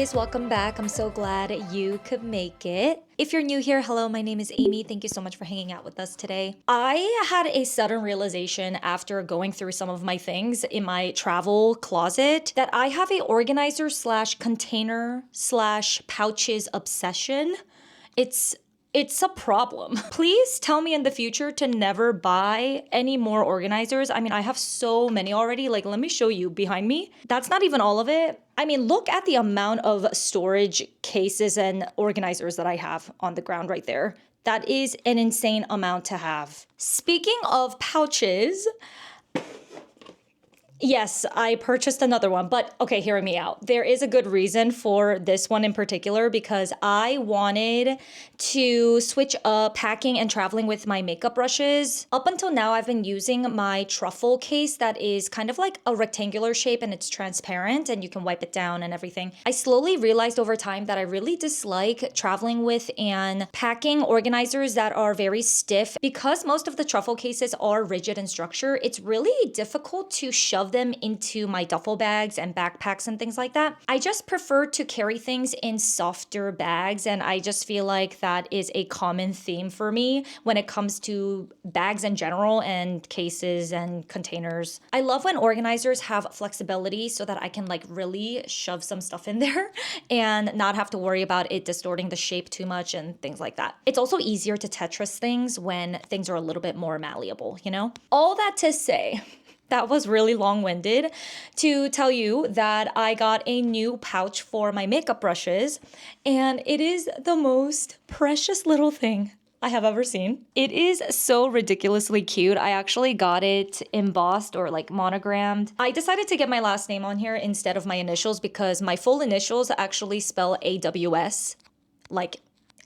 guys, welcome back. I'm so glad you could make it. If you're new here, hello, my name is Amy. Thank you so much for hanging out with us today. I had a sudden realization after going through some of my things in my travel closet that I have a organizer slash container slash pouches obsession. It's a problem. Please tell me in the future to never buy any more organizers. I mean, I have so many already. Like, let me show you behind me. That's not even all of it. I mean, look at the amount of storage cases and organizers that I have on the ground right there. That is an insane amount to have. Speaking of pouches, yes, I purchased another one, but okay, hear me out. There is a good reason for this one in particular because I wanted to switch up packing and traveling with my makeup brushes. Up until now, I've been using my truffle case that is kind of like a rectangular shape and it's transparent and you can wipe it down and everything. I slowly realized over time that I really dislike traveling with and packing organizers that are very stiff. Because most of the truffle cases are rigid in structure, it's really difficult to shove them into my duffel bags and backpacks and things like that. I just prefer to carry things in softer bags, and I just feel like that is a common theme for me when it comes to bags in general and cases and containers. I love when organizers have flexibility so that I can like really shove some stuff in there and not have to worry about it distorting the shape too much and things like that. It's also easier to Tetris things when things are a little bit more malleable, you know? All that to say, that was really long-winded to tell you that I got a new pouch for my makeup brushes, and it is the most precious little thing I have ever seen. It is so ridiculously cute. I actually got it embossed or like monogrammed. I decided to get my last name on here instead of my initials because my full initials actually spell AWS, like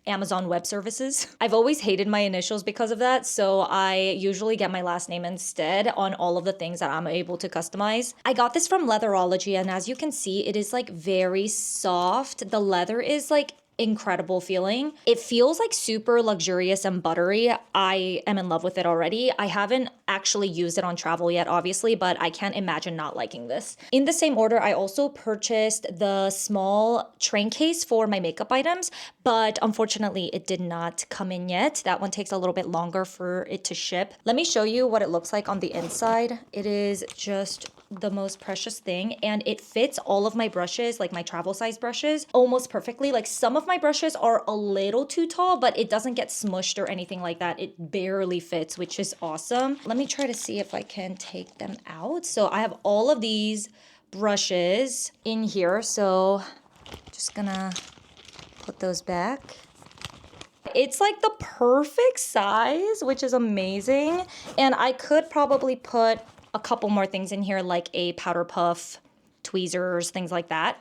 Amazon Web Services. I've always hated my initials because of that, so I usually get my last name instead on all of the things that I'm able to customize. I got this from Leatherology, and as you can see, it is like very soft. The leather is like incredible feeling. It feels like super luxurious and buttery. I am in love with it already. I haven't actually used it on travel yet, obviously, but I can't imagine not liking this. In the same order, I also purchased the small train case for my makeup items, but unfortunately it did not come in yet. That one takes a little bit longer for it to ship. Let me show you what it looks like on the inside. It is just the most precious thing, and it fits all of my brushes, like my travel size brushes, almost perfectly. Like some of my brushes are a little too tall, but it doesn't get smushed or anything like that. It barely fits, which is awesome. Let me try to see if I can take them out. So I have all of these brushes in here, so just gonna put those back. It's like the perfect size, which is amazing, and I could probably put a couple more things in here like a powder puff, tweezers, things like that.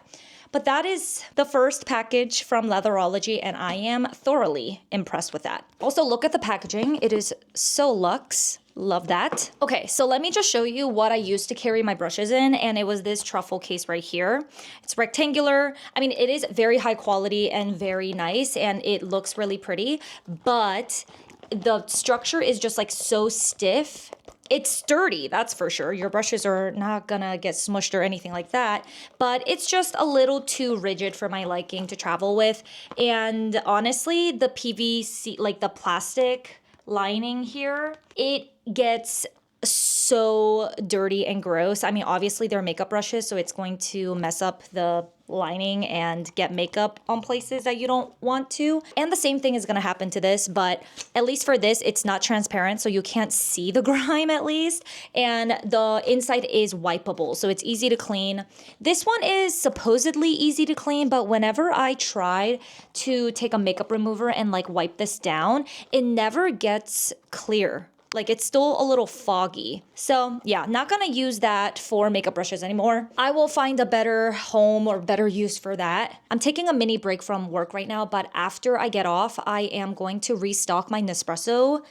But that is the first package from Leatherology, and I am thoroughly impressed with that. Also, look at the packaging. It is so luxe. Love that. Okay, so let me just show you what I used to carry my brushes in, and it was this truffle case right here. It's rectangular. I mean, it is very high quality and very nice, and it looks really pretty, but the structure is just like so stiff. It's sturdy, that's for sure. Your brushes are not gonna get smushed or anything like that, but it's just a little too rigid for my liking to travel with. And honestly, the PVC, like the plastic lining here, it gets so dirty and gross. I mean, obviously they're makeup brushes, so it's going to mess up the lining and get makeup on places that you don't want to. And the same thing is gonna happen to this, but at least for this, it's not transparent, so you can't see the grime at least. And the inside is wipeable, so it's easy to clean. This one is supposedly easy to clean, but whenever I try to take a makeup remover and like wipe this down, it never gets clear. Like it's still a little foggy. So yeah, not gonna use that for makeup brushes anymore. I will find a better home or better use for that. I'm taking a mini break from work right now, but after I get off, I am going to restock my Nespresso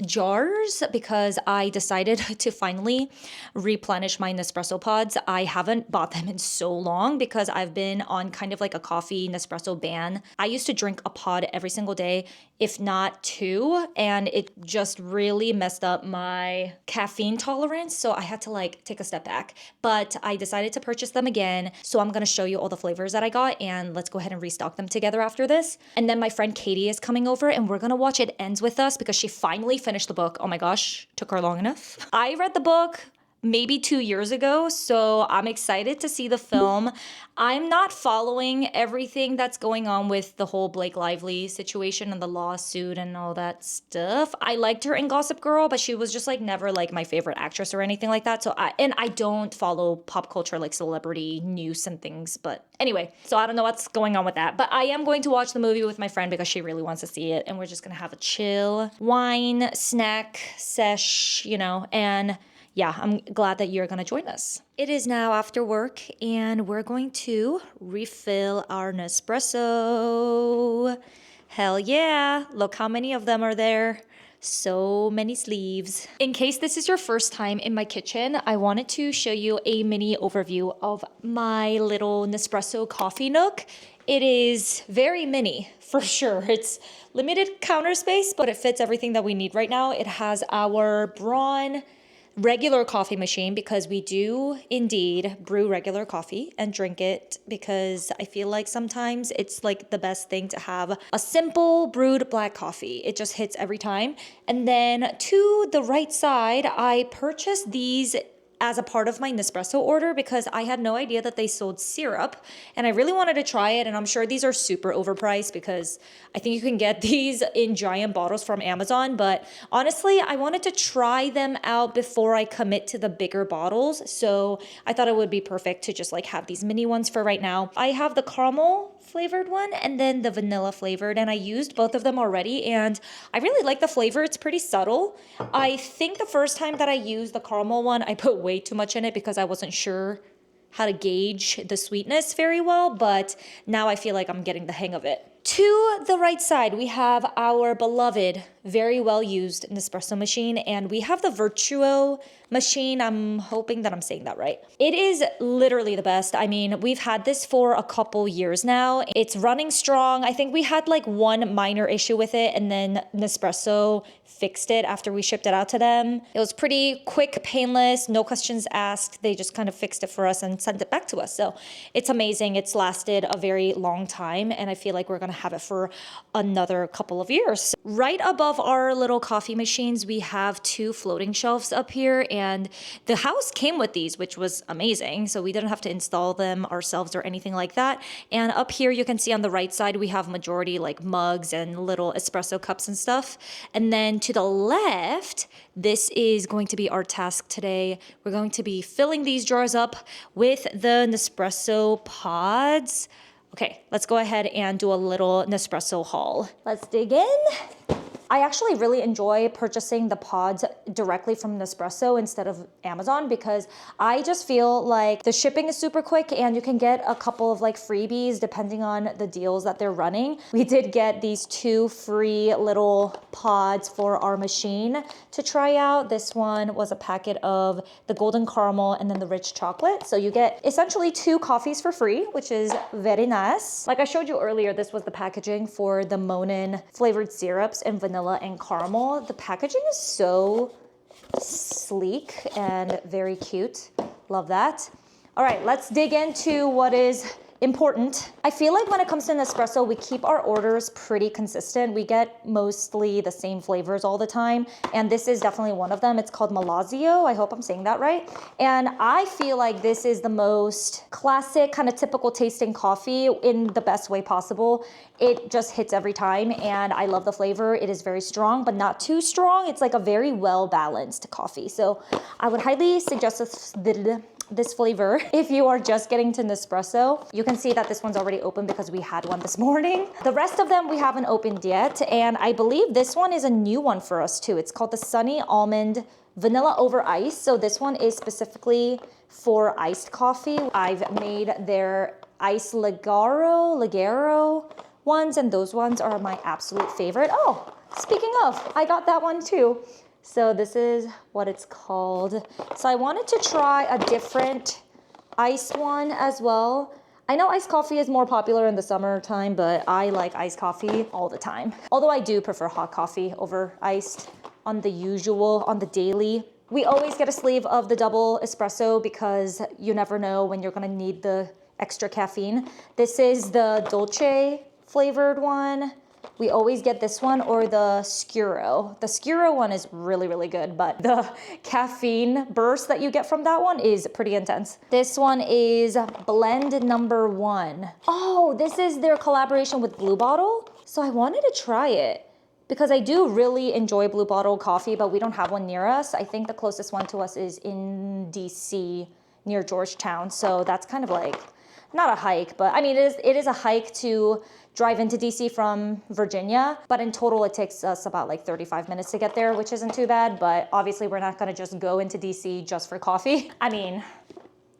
jars because I decided to finally replenish my Nespresso pods. I haven't bought them in so long because I've been on kind of like a coffee Nespresso ban. I used to drink a pod every single day, if not two, and it just really messed up my caffeine tolerance. So I had to like take a step back, but I decided to purchase them again. So I'm going to show you all the flavors that I got, and let's go ahead and restock them together after this. And then my friend Katie is coming over and we're going to watch It Ends With Us because she finally finished the book. Oh my gosh, took her long enough. I read the book maybe 2 years ago, so I'm excited to see the film. I'm not following everything that's going on with the whole Blake Lively situation and the lawsuit and all that stuff. I liked her in Gossip Girl, but she was just like never like my favorite actress or anything like that. So I don't follow pop culture like celebrity news and things, but anyway, so I don't know what's going on with that. But I am going to watch the movie with my friend because she really wants to see it, and we're just gonna have a chill wine snack sesh, you know, and yeah, I'm glad that you're going to join us. It is now after work, and we're going to refill our Nespresso. Hell yeah. Look how many of them are there. So many sleeves. In case this is your first time in my kitchen, I wanted to show you a mini overview of my little Nespresso coffee nook. It is very mini, for sure. It's limited counter space, but it fits everything that we need right now. It has our Braun regular coffee machine because we do indeed brew regular coffee and drink it because I feel like sometimes it's like the best thing to have a simple brewed black coffee. It just hits every time. And then to the right side, I purchased these as a part of my Nespresso order because I had no idea that they sold syrup and I really wanted to try it, and I'm sure these are super overpriced because I think you can get these in giant bottles from Amazon, but honestly I wanted to try them out before I commit to the bigger bottles, so I thought it would be perfect to just like have these mini ones for right now. I have the caramel flavored one and then the vanilla flavored, and I used both of them already and I really like the flavor. It's pretty subtle. I think the first time that I used the caramel one I put way too much in it because I wasn't sure how to gauge the sweetness very well, but now I feel like I'm getting the hang of it. To the right side, we have our beloved, very well used Nespresso machine, and we have the Virtuo machine. I'm hoping that I'm saying that right. It is literally the best. I mean, we've had this for a couple years now. It's running strong. I think we had like one minor issue with it, and then Nespresso fixed it after we shipped it out to them. It was pretty quick, painless, no questions asked. They just kind of fixed it for us and sent it back to us. So it's amazing. It's lasted a very long time, and I feel like we're gonna have it for another couple of years. Right above our little coffee machines, we have two floating shelves up here, and the house came with these, which was amazing. So we didn't have to install them ourselves or anything like that. And up here, you can see on the right side, we have majority like mugs and little espresso cups and stuff. And then to the left, this is going to be our task today. We're going to be filling these jars up with the Nespresso pods. Okay, let's go ahead and do a little Nespresso haul. Let's dig in. I actually really enjoy purchasing the pods directly from Nespresso instead of Amazon because I just feel like the shipping is super quick and you can get a couple of like freebies depending on the deals that they're running. We did get these two free little pods for our machine to try out. This one was a packet of the golden caramel and then the rich chocolate. So you get essentially 2 coffees for free, which is very nice. Like I showed you earlier, this was the packaging for the Monin flavored syrups and vanilla and caramel. The packaging is so sleek and very cute. Love that. All right, let's dig into what is important. I feel like when it comes to Nespresso, we keep our orders pretty consistent. We get mostly the same flavors all the time, and this is definitely one of them. It's called Malazio. I hope I'm saying that right. And I feel like this is the most classic, kind of typical tasting coffee in the best way possible. It just hits every time, and I love the flavor. It is very strong, but not too strong. It's like a very well-balanced coffee. So I would highly suggest this flavor if you are just getting to Nespresso. You can see that this one's already open because we had one this morning. The rest of them we haven't opened yet, and I believe this one is a new one for us too. It's called the Sunny Almond Vanilla Over Ice. So this one is specifically for iced coffee. I've made their Ice Ligero, ones, and those ones are my absolute favorite. Oh, speaking of, I got that one too. So this is what it's called. So I wanted to try a different iced one as well. I know iced coffee is more popular in the summertime, but I like iced coffee all the time. Although I do prefer hot coffee over iced on the daily. We always get a sleeve of the double espresso because you never know when you're gonna need the extra caffeine. This is the dolce flavored one. We always get this one or the Scuro. The Scuro one is really, really good, but the caffeine burst that you get from that one is pretty intense. This one is blend number 1. Oh, this is their collaboration with Blue Bottle. So I wanted to try it because I do really enjoy Blue Bottle coffee, but we don't have one near us. I think the closest one to us is in DC near Georgetown. So that's kind of like, not a hike, but I mean, it is a hike to drive into DC from Virginia, but in total it takes us about like 35 minutes to get there, which isn't too bad, but obviously we're not gonna just go into DC just for coffee. I mean,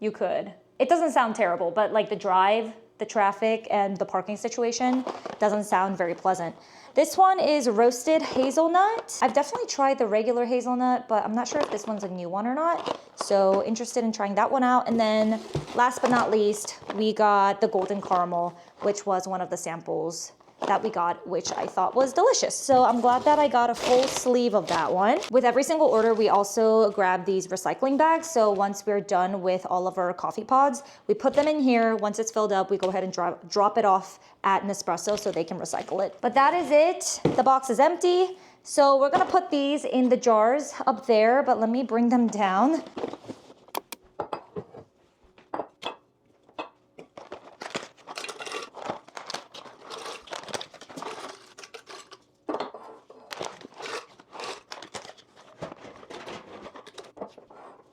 you could. It doesn't sound terrible, but like the drive, the traffic, and the parking situation doesn't sound very pleasant. This one is roasted hazelnut. I've definitely tried the regular hazelnut, but I'm not sure if this one's a new one or not. So interested in trying that one out. And then last but not least, we got the golden caramel, which was one of the samples that we got, which I thought was delicious. So I'm glad that I got a full sleeve of that one. With every single order, we also grab these recycling bags. So once we're done with all of our coffee pods, we put them in here. Once it's filled up, we go ahead and drop it off at Nespresso so they can recycle it. But that is it. The box is empty. So we're gonna put these in the jars up there, but let me bring them down.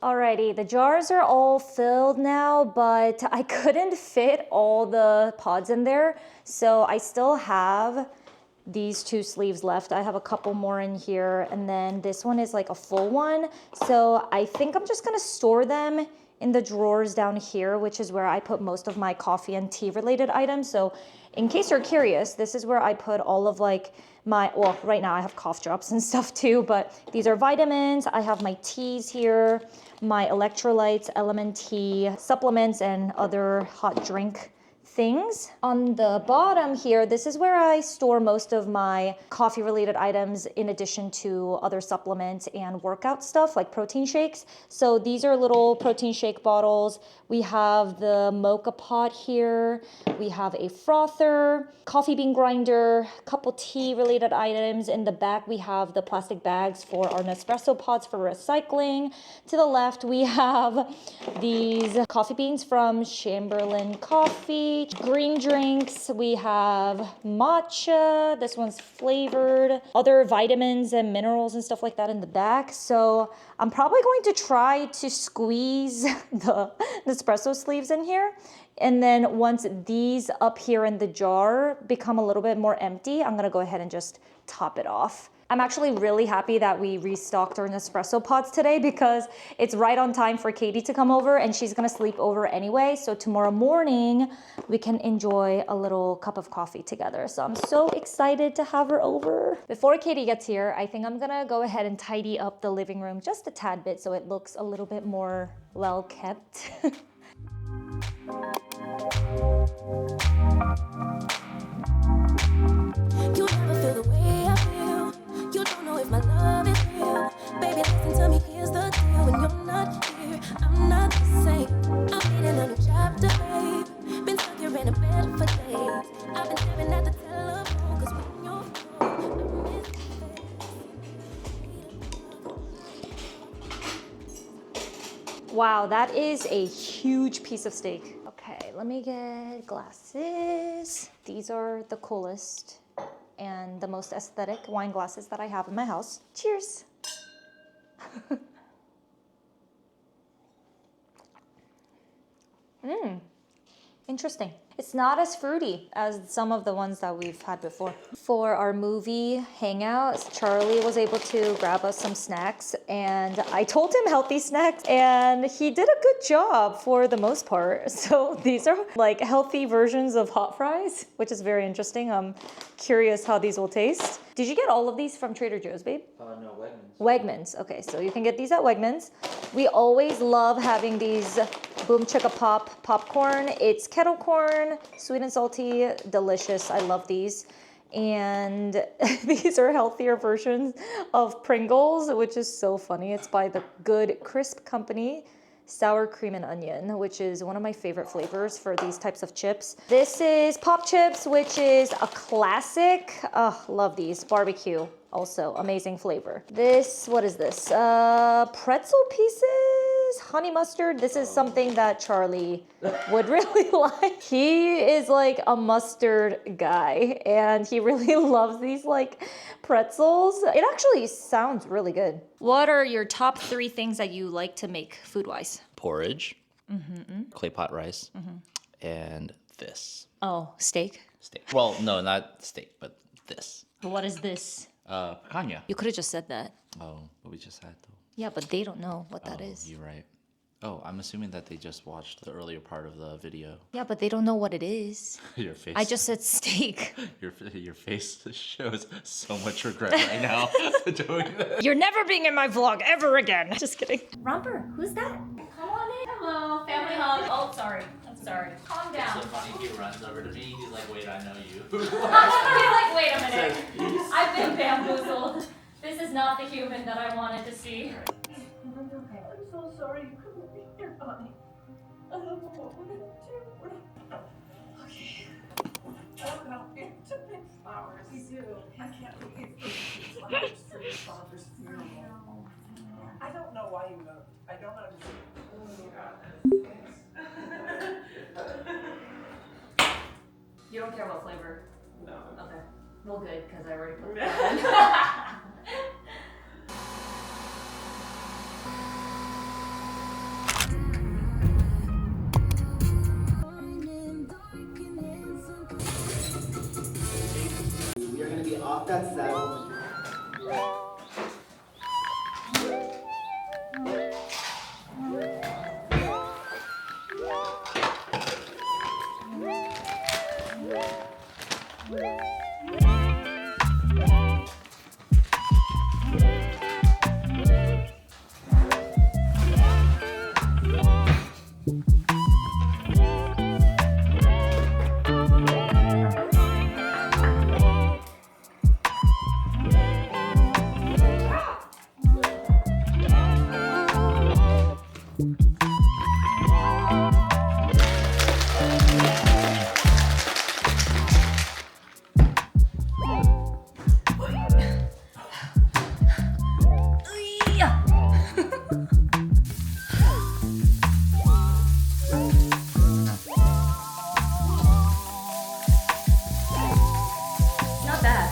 Alrighty, the jars are all filled now, but I couldn't fit all the pods in there. So I still have these 2 sleeves left. I have a couple more in here, and then this one is like a full one. So I think I'm just gonna store them in the drawers down here, which is where I put most of my coffee and tea related items. So in case you're curious, this is where I put all of like well, right now I have cough drops and stuff too, but these are vitamins. I have my teas here, my electrolytes, element tea, supplements, and other hot drink things. On the bottom here, this is where I store most of my coffee related items in addition to other supplements and workout stuff like protein shakes. So these are little protein shake bottles. We have the mocha pot here. We have a frother, coffee bean grinder, couple tea related items. In the back, we have the plastic bags for our Nespresso pods for recycling. To the left, we have these coffee beans from Chamberlain Coffee. Green drinks, we have matcha, this one's flavored, other vitamins and minerals and stuff like that in the back. So I'm probably going to try to squeeze the Nespresso sleeves in here. And then once these up here in the jar become a little bit more empty, I'm gonna go ahead and just top it off. I'm actually really happy that we restocked our Nespresso pods today because it's right on time for Katie to come over, and she's gonna sleep over anyway. So tomorrow morning, we can enjoy a little cup of coffee together. So I'm so excited to have her over. Before Katie gets here, I think I'm gonna go ahead and tidy up the living room just a tad bit so it looks a little bit more well kept. You never feel the way I feel. You don't know if my love is real. Baby, listen to me, here's the deal. When you're not here, I'm not the same. I'm reading a new chapter, babe. Been stuck here in a bed for days. I've been staring at the telephone, cause when you're gone, I miss the face. Wow, that is a huge piece of steak. Okay, let me get glasses. These are the coolest and the most aesthetic wine glasses that I have in my house. Cheers. Interesting. It's not as fruity as some of the ones that we've had before. For our movie hangouts, Charlie was able to grab us some snacks, and I told him healthy snacks, and he did a good job for the most part. So these are like healthy versions of hot fries, which is very interesting. I'm curious how these will taste. Did you get all of these from Trader Joe's, babe? No, Wegmans. Wegmans. Okay, so you can get these at Wegmans. We always love having these Boom Chicka Pop popcorn. It's kettle corn, sweet and salty, delicious. I love these. And these are healthier versions of Pringles, which is so funny. It's by the Good Crisp Company. Sour cream and onion, which is one of my favorite flavors for these types of chips. This is Pop Chips, which is a classic. Oh, love these. Barbecue, also amazing flavor. This, what is this? Pretzel pieces, honey mustard. This is something that Charlie would really like. He is like a mustard guy, and he really loves these like pretzels. It actually sounds really good. What are your top 3 things that you like to make food-wise? Porridge, clay pot rice, and this. Oh, steak? Steak. Well, no, not steak, but this. What is this? Picanha. You could have just said that. Oh, what we just had though. Yeah, but they don't know what that is. You're right. Oh, I'm assuming that they just watched the earlier part of the video. Yeah, but they don't know what it is. Your face. I just said steak. Your face shows so much regret right now doing that. You're never being in my vlog ever again. Just kidding. Romper, who's that? Come on in. Hello, family hug. Oh, sorry. I'm sorry. Calm down. So funny. He runs over to me. He's like, "Wait, I know you." He's like, wait a minute. I've been bamboozled. This is not the human that I wanted to see. I'm so sorry you couldn't be here, honey. I don't know what we're gonna do. Okay. I'll help you to pick flowers. You do. I can't believe these flowers for your father's funeral. I don't know why you moved. I don't understand. You don't care about flavor? No. Okay. Well, good, because I already put that We are going to be off that saddle. Not bad.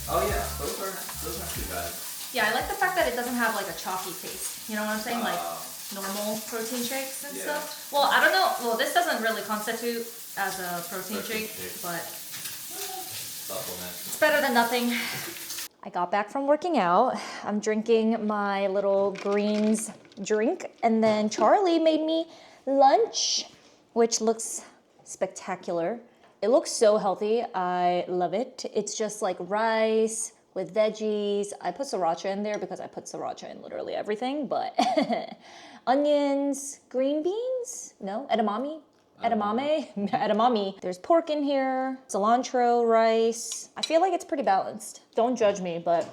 Oh yeah, those aren't too bad. Yeah, I like the fact that it doesn't have like a chalky taste. You know what I'm saying? Like normal protein shakes and Yeah. stuff. Well, I don't know. Well, this doesn't really constitute as a protein shake, but Supplement. it's better than nothing. I got back from working out. I'm drinking my little greens drink, and then Charlie made me lunch, which looks spectacular. It looks so healthy. I love it. It's just like rice with veggies. I put sriracha in there because I put sriracha in literally everything, but onions, green beans, no, edamame. Edamame. There's pork in here, cilantro, rice. I feel like it's pretty balanced. Don't judge me, but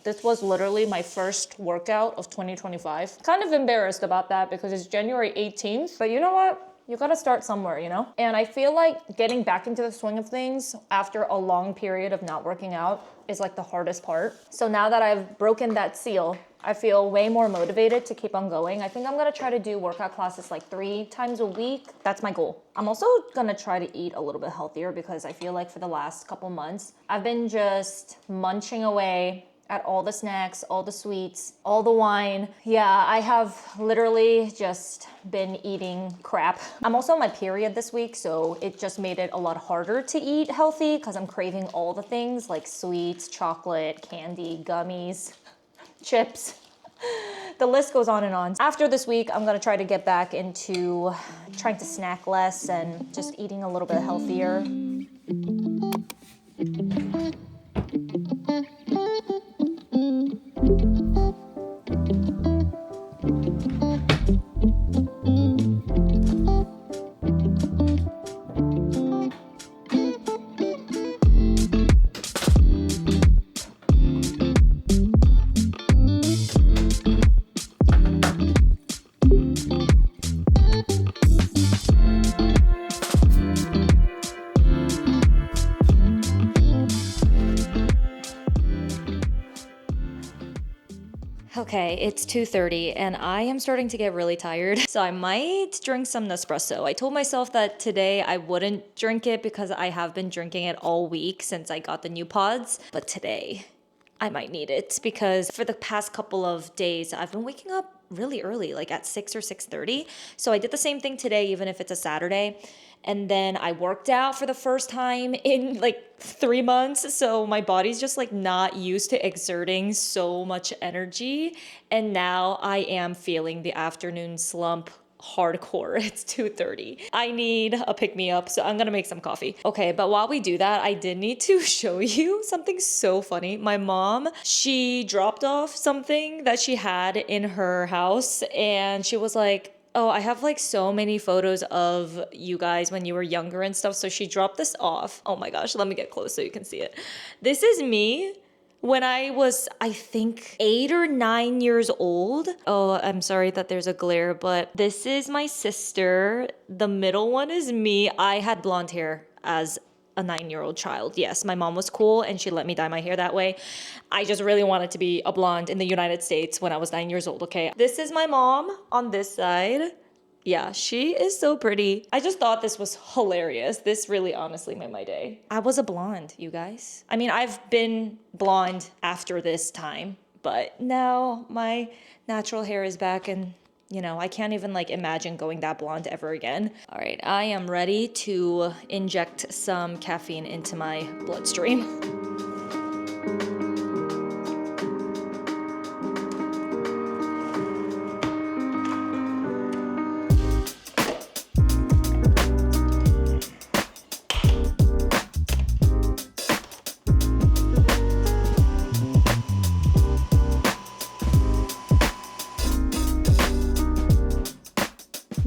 this was literally my first workout of 2025. Kind of embarrassed about that because it's January 18th, but you know what? You gotta start somewhere, you know? And I feel like getting back into the swing of things after a long period of not working out is like the hardest part. So now that I've broken that seal, I feel way more motivated to keep on going. I think I'm gonna try to do workout classes like 3 times a week. That's my goal. I'm also gonna try to eat a little bit healthier because I feel like for the last couple months, I've been just munching away at all the snacks, all the sweets, all the wine. Yeah, I have literally just been eating crap. I'm also on my period this week, so it just made it a lot harder to eat healthy because I'm craving all the things like sweets, chocolate, candy, gummies, chips. The list goes on and on. After this week, I'm gonna try to get back into trying to snack less and just eating a little bit healthier. Okay, it's 2:30 and I am starting to get really tired, so I might drink some Nespresso. I told myself that today I wouldn't drink it because I have been drinking it all week since I got the new pods, but today I might need it because for the past couple of days I've been waking up really early, like at 6 or 6:30. So I did the same thing today, even if it's a Saturday. And then I worked out for the first time in like 3 months. So my body's just like not used to exerting so much energy. And now I am feeling the afternoon slump hardcore. It's 2:30. I need a pick me up, so I'm gonna make some coffee. Okay, but while we do that, I did need to show you something so funny. My mom, she dropped off something that she had in her house, and she was like, oh, I have like so many photos of you guys when you were younger and stuff. So she dropped this off. Oh my gosh, let me get close so you can see it. This is me when I was, I think, 8 or 9 years old. Oh, I'm sorry that there's a glare, but this is my sister. The middle one is me. I had blonde hair as a 9-year-old child. Yes, my mom was cool and she let me dye my hair that way. I just really wanted to be a blonde in the United States when I was 9 years old, okay? This is my mom on this side. Yeah, she is so pretty. I just thought this was hilarious. This really honestly made my day. I was a blonde, you guys. I mean, I've been blonde after this time, but now my natural hair is back and you know, I can't even like imagine going that blonde ever again. All right, I am ready to inject some caffeine into my bloodstream.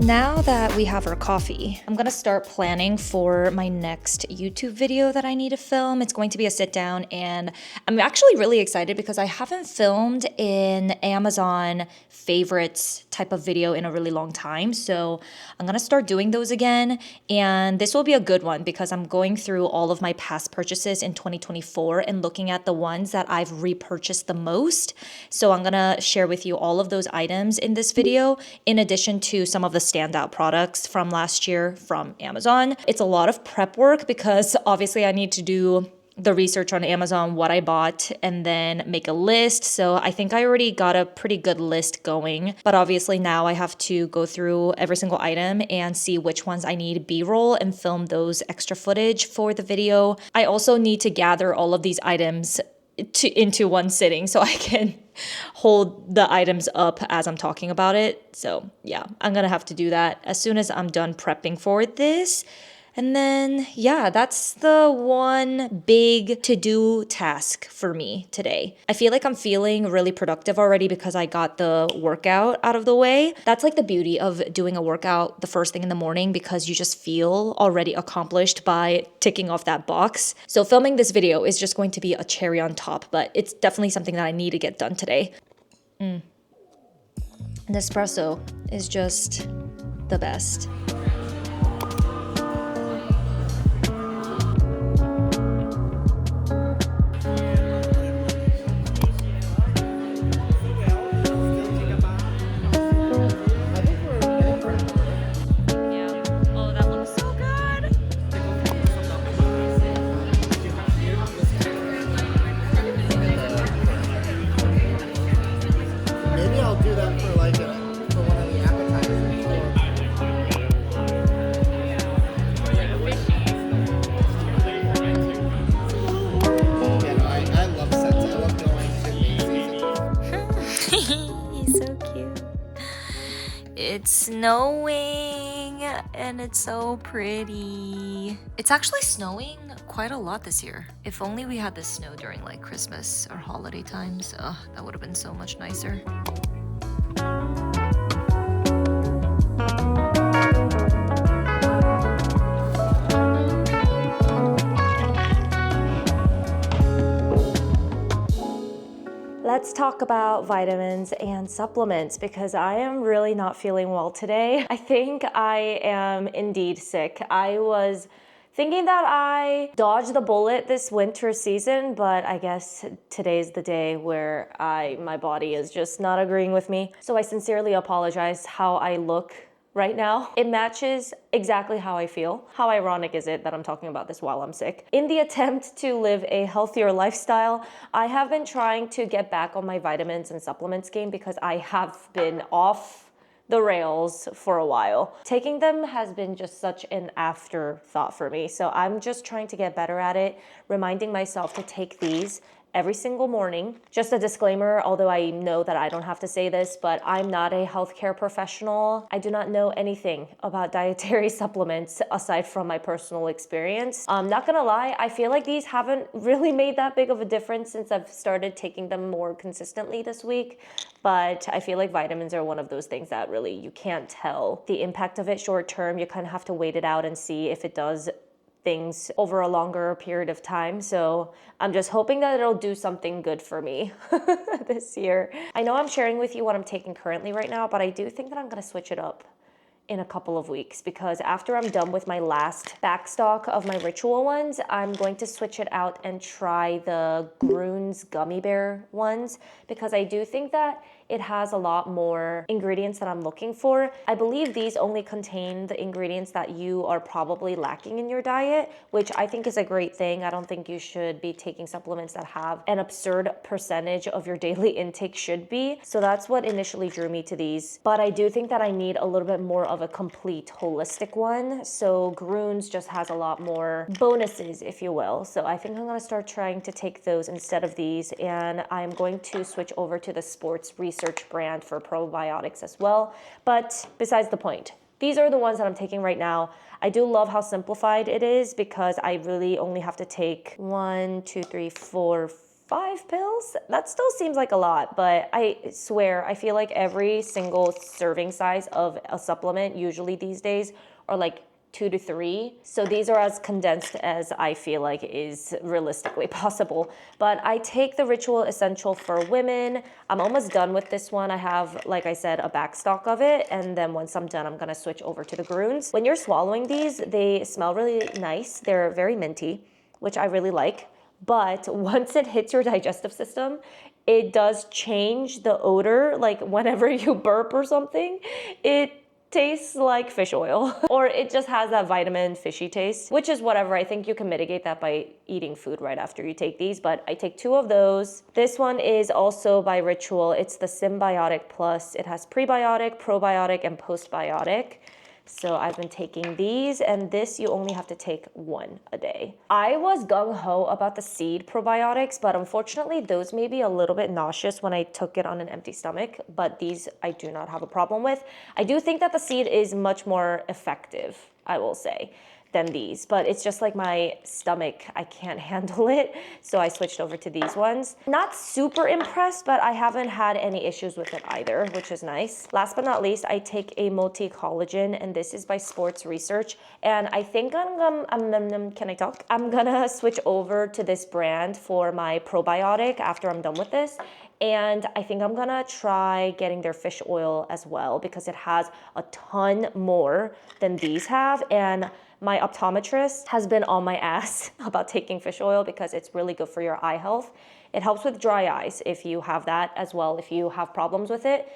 Now that we have our coffee, I'm gonna start planning for my next YouTube video that I need to film. It's going to be a sit down and I'm actually really excited because I haven't filmed an Amazon favorites type of video in a really long time. So I'm gonna start doing those again. And this will be a good one because I'm going through all of my past purchases in 2024 and looking at the ones that I've repurchased the most. So I'm gonna share with you all of those items in this video, in addition to some of the standout products from last year from Amazon. It's a lot of prep work because obviously I need to do the research on Amazon, what I bought, and then make a list. So I think I already got a pretty good list going, but obviously now I have to go through every single item and see which ones I need B-roll and film those extra footage for the video. I also need to gather all of these items into one sitting so I can hold the items up as I'm talking about it. So yeah, I'm gonna have to do that as soon as I'm done prepping for this. And then, yeah, that's the one big to-do task for me today. I feel like I'm feeling really productive already because I got the workout out of the way. That's like the beauty of doing a workout the first thing in the morning because you just feel already accomplished by ticking off that box. So filming this video is just going to be a cherry on top, but it's definitely something that I need to get done today. Nespresso is just the best. It's snowing and it's so pretty. It's actually snowing quite a lot this year. If only we had this snow during like Christmas or holiday times, that would have been so much nicer. Let's talk about vitamins and supplements because I am really not feeling well today. I think I am indeed sick. I was thinking that I dodged the bullet this winter season, but I guess today's the day where my body is just not agreeing with me. So I sincerely apologize how I look right now. It matches exactly how I feel. How ironic is it that I'm talking about this while I'm sick? In the attempt to live a healthier lifestyle, I have been trying to get back on my vitamins and supplements game because I have been off the rails for a while. Taking them has been just such an afterthought for me. So I'm just trying to get better at it, reminding myself to take these every single morning. Just a disclaimer, although I know that I don't have to say this, but I'm not a healthcare professional. I do not know anything about dietary supplements aside from my personal experience. I'm not gonna lie, I feel like these haven't really made that big of a difference since I've started taking them more consistently this week. But I feel like vitamins are one of those things that really you can't tell the impact of it short term. You kind of have to wait it out and see if it does things over a longer period of time. So I'm just hoping that it'll do something good for me this year. I know I'm sharing with you what I'm taking currently right now, but I do think that I'm gonna switch it up in a couple of weeks because after I'm done with my last backstock of my ritual ones, I'm going to switch it out and try the Groon's gummy bear ones because I do think that it has a lot more ingredients that I'm looking for. I believe these only contain the ingredients that you are probably lacking in your diet, which I think is a great thing. I don't think you should be taking supplements that have an absurd percentage of your daily intake should be. So that's what initially drew me to these. But I do think that I need a little bit more of a complete holistic one. So Groon's just has a lot more bonuses, if you will. So I think I'm gonna start trying to take those instead of these. And I'm going to switch over to the Sports Research brand for probiotics as well. But besides the point, these are the ones that I'm taking right now. I do love how simplified it is because I really only have to take 1, 2, 3, 4, 5 pills. That still seems like a lot, but I swear, I feel like every single serving size of a supplement usually these days are like 2 to 3. So these are as condensed as I feel like is realistically possible. But I take the Ritual Essential for Women. I'm almost done with this one. I have, like I said, a backstock of it. And then once I'm done, I'm gonna switch over to the Groons. When you're swallowing these, they smell really nice. They're very minty, which I really like. But once it hits your digestive system, it does change the odor. Like whenever you burp or something, it tastes like fish oil or it just has that vitamin fishy taste, which is whatever. I think you can mitigate that by eating food right after you take these, but I take 2 of those. This one is also by Ritual. It's the Symbiotic Plus. It has prebiotic, probiotic, and postbiotic. So I've been taking these, and this you only have to take 1 a day. I was gung-ho about the seed probiotics, but unfortunately those may be a little bit nauseous when I took it on an empty stomach, but these I do not have a problem with. I do think that the seed is much more effective, I will say, than these, but it's just like my stomach, I can't handle it, so I switched over to these ones. Not super impressed, but I haven't had any issues with it either, which is nice. Last but not least, I take a multi-collagen, and this is by Sports Research, and I think can I talk? I'm gonna switch over to this brand for my probiotic after I'm done with this. And I think I'm gonna try getting their fish oil as well because it has a ton more than these have. And my optometrist has been on my ass about taking fish oil because it's really good for your eye health. It helps with dry eyes if you have that as well. If you have problems with it,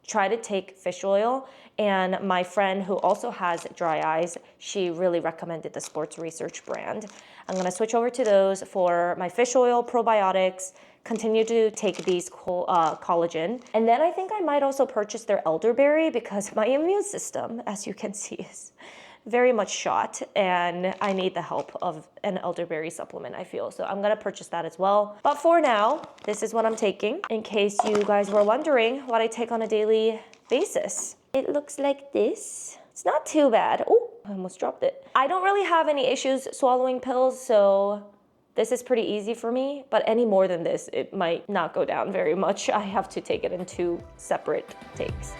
try to take fish oil. And my friend who also has dry eyes, she really recommended the Sports Research brand. I'm gonna switch over to those for my fish oil, probiotics, continue to take these collagen. And then I think I might also purchase their elderberry because my immune system, as you can see, is very much shot and I need the help of an elderberry supplement, I feel. So I'm gonna purchase that as well. But for now, this is what I'm taking in case you guys were wondering what I take on a daily basis. It looks like this. It's not too bad. Oh, I almost dropped it. I don't really have any issues swallowing pills, so this is pretty easy for me, but any more than this, it might not go down very much. I have to take it in 2 separate takes.